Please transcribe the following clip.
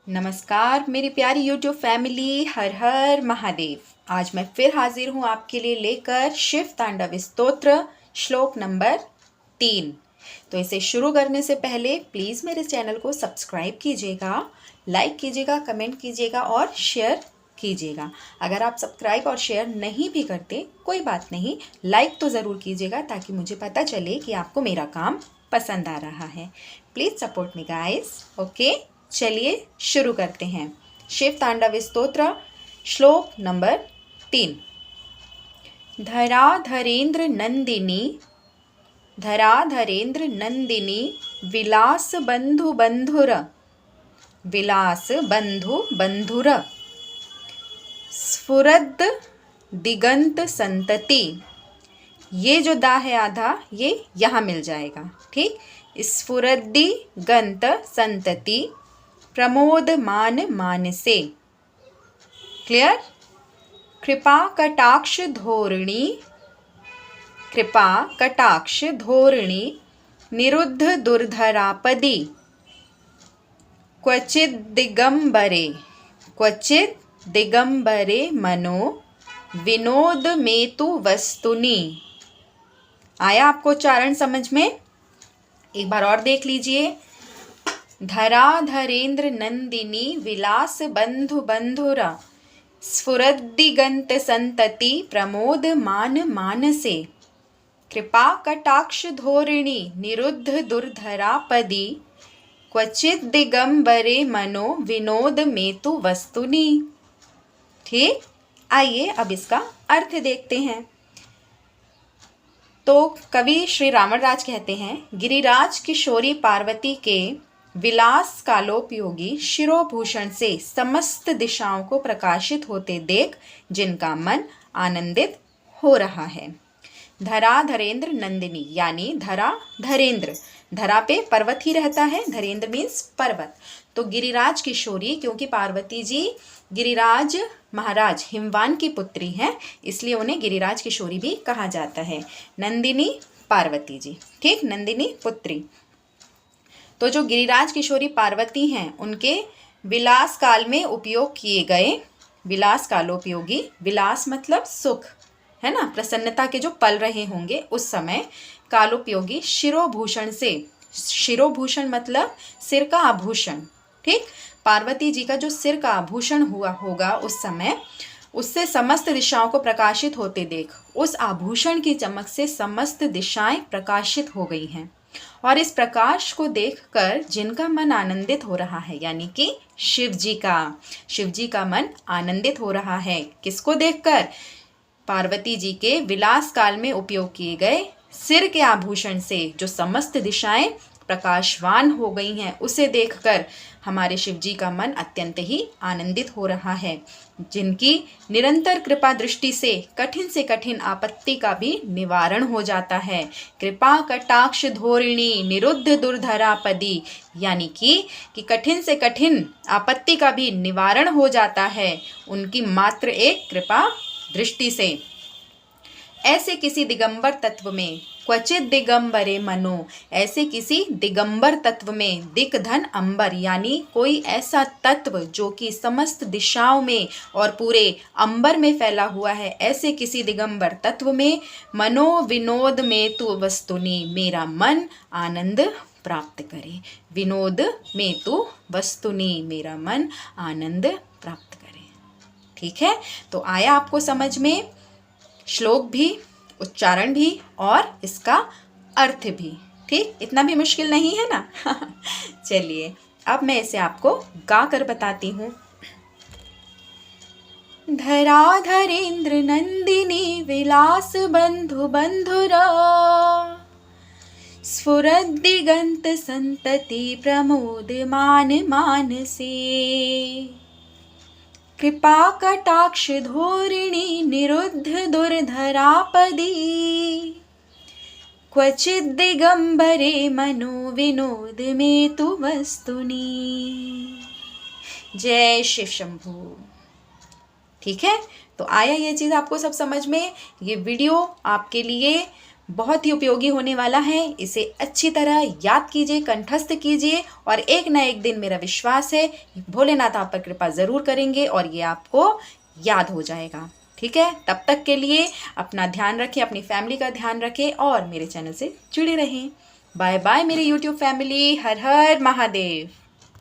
नमस्कार मेरी प्यारी यूट्यूब फैमिली, हर हर महादेव। आज मैं फिर हाजिर हूँ आपके लिए लेकर शिव तांडव स्तोत्र श्लोक नंबर 3। तो इसे शुरू करने से पहले प्लीज़ मेरे चैनल को सब्सक्राइब कीजिएगा, लाइक कीजिएगा, कमेंट कीजिएगा और शेयर कीजिएगा। अगर आप सब्सक्राइब और शेयर नहीं भी करते कोई बात नहीं, लाइक तो ज़रूर कीजिएगा ताकि मुझे पता चले कि आपको मेरा काम पसंद आ रहा है। Please support me guys. Okay, चलिए शुरू करते हैं। शिव तांडव स्तोत्र श्लोक नंबर 3। धराधरेन्द्र नंदिनी, धराधरेन्द्र नंदिनी, विलास बंधु बंधुर, विलास बंधु बंधुर, स्फुरद दिगंत संतति। ये जो दा है आधा, ये यहाँ मिल जाएगा, ठीक। स्फुरद्दि गंत संतति, प्रमोद मान मानसे। क्लियर। कृपा कटाक्ष धोरणी, कृपा कटाक्ष धोरणी, निरुद्ध दुर्धरापदी, क्वचिद दिगंबरे, क्वचिद दिगंबरे मनो, विनोद मेतु वस्तुनि। आया आपको उच्चारण समझ में? एक बार और देख लीजिए। धराधरेन्द्र नंदिनी, विलास बंधु बंधुरा, स्फुरद्दिगंत संतति, प्रमोद मान मानसे। कृपा कटाक्ष धोरिणी, निरुद्ध दुर्धरापदी, क्वचित दिगंबरे मनो, विनोद मेतु वस्तुनि। ठीक, आइए अब इसका अर्थ देखते हैं। तो कवि श्री रामराज कहते हैं, गिरिराज किशोरी पार्वती के विलास कालोपयोगी शिरोभूषण से समस्त दिशाओं को प्रकाशित होते देख जिनका मन आनंदित हो रहा है। धरा धरेन्द्र नंदिनी, यानी धरा धरेन्द्र, धरा पे पर्वत ही रहता है, धरेन्द्र मीन्स पर्वत। तो गिरिराज किशोरी, क्योंकि पार्वती जी गिरिराज महाराज हिमवान की पुत्री हैं, इसलिए उन्हें गिरिराज किशोरी भी कहा जाता है। नंदिनी पार्वती जी, ठीक, नंदिनी पुत्री। तो जो गिरिराज किशोरी पार्वती हैं, उनके विलास काल में उपयोग किए गए, विलास कालोपयोगी, विलास मतलब सुख है ना, प्रसन्नता के जो पल रहे होंगे उस समय, कालोपयोगी शिरोभूषण से, शिरोभूषण मतलब सिर का आभूषण, ठीक। पार्वती जी का जो सिर का आभूषण हुआ होगा उस समय, उससे समस्त दिशाओं को प्रकाशित होते देख, उस आभूषण की चमक से समस्त दिशाएं प्रकाशित हो गई हैं। और इस प्रकाश को देखकर जिनका मन आनंदित हो रहा है, यानी कि शिव जी का मन आनंदित हो रहा है। किसको देखकर? पार्वती जी के विलास काल में उपयोग किए गए सिर के आभूषण से जो समस्त दिशाएं प्रकाशवान हो गई हैं, उसे देखकर हमारे शिव जी का मन अत्यंत ही आनंदित हो रहा है। जिनकी निरंतर कृपा दृष्टि से कठिन आपत्ति का भी निवारण हो जाता है। कृपा कटाक्ष धोरिणी, निरुद्ध दुर्धरापदी, यानी कि कठिन से कठिन आपत्ति का भी निवारण हो जाता है उनकी मात्र एक कृपा दृष्टि से। ऐसे किसी दिगंबर तत्व में, क्वचित दिगंबरे मनो, ऐसे किसी दिगंबर तत्व में, दिक धन अंबर, यानी कोई ऐसा तत्व जो कि समस्त दिशाओं में और पूरे अंबर में फैला हुआ है, ऐसे किसी दिगंबर तत्व में, मनो विनोद में तु वस्तुनि, मेरा मन आनंद प्राप्त करे। विनोद में तु वस्तुनि, मेरा मन आनंद प्राप्त करे। ठीक है, तो आया आपको समझ में? श्लोक भी, उच्चारण भी और इसका अर्थ भी, ठीक, इतना भी मुश्किल नहीं है ना। चलिए अब मैं इसे आपको गा कर बताती हूँ। धराधरेन्द्र नंदिनी, विलास बंधु बंधुरा, स्फुरद्दिगंत संतति, प्रमोद मान मानसे। कृपा कटाक्ष धोरिणी, निरुद्ध दुर्धरापदी, क्वचिद दिगंबरे मनो, विनोद में तु वस्तुनि। जय शिव शंभू। ठीक है, तो आया ये चीज़ आपको सब समझ में? ये वीडियो आपके लिए बहुत ही उपयोगी होने वाला है। इसे अच्छी तरह याद कीजिए, कंठस्थ कीजिए और एक ना एक दिन मेरा विश्वास है भोलेनाथ आप पर कृपा ज़रूर करेंगे और ये आपको याद हो जाएगा। ठीक है, तब तक के लिए अपना ध्यान रखें, अपनी फैमिली का ध्यान रखें और मेरे चैनल से जुड़े रहें। बाय बाय मेरे यूट्यूब फैमिली। हर हर महादेव।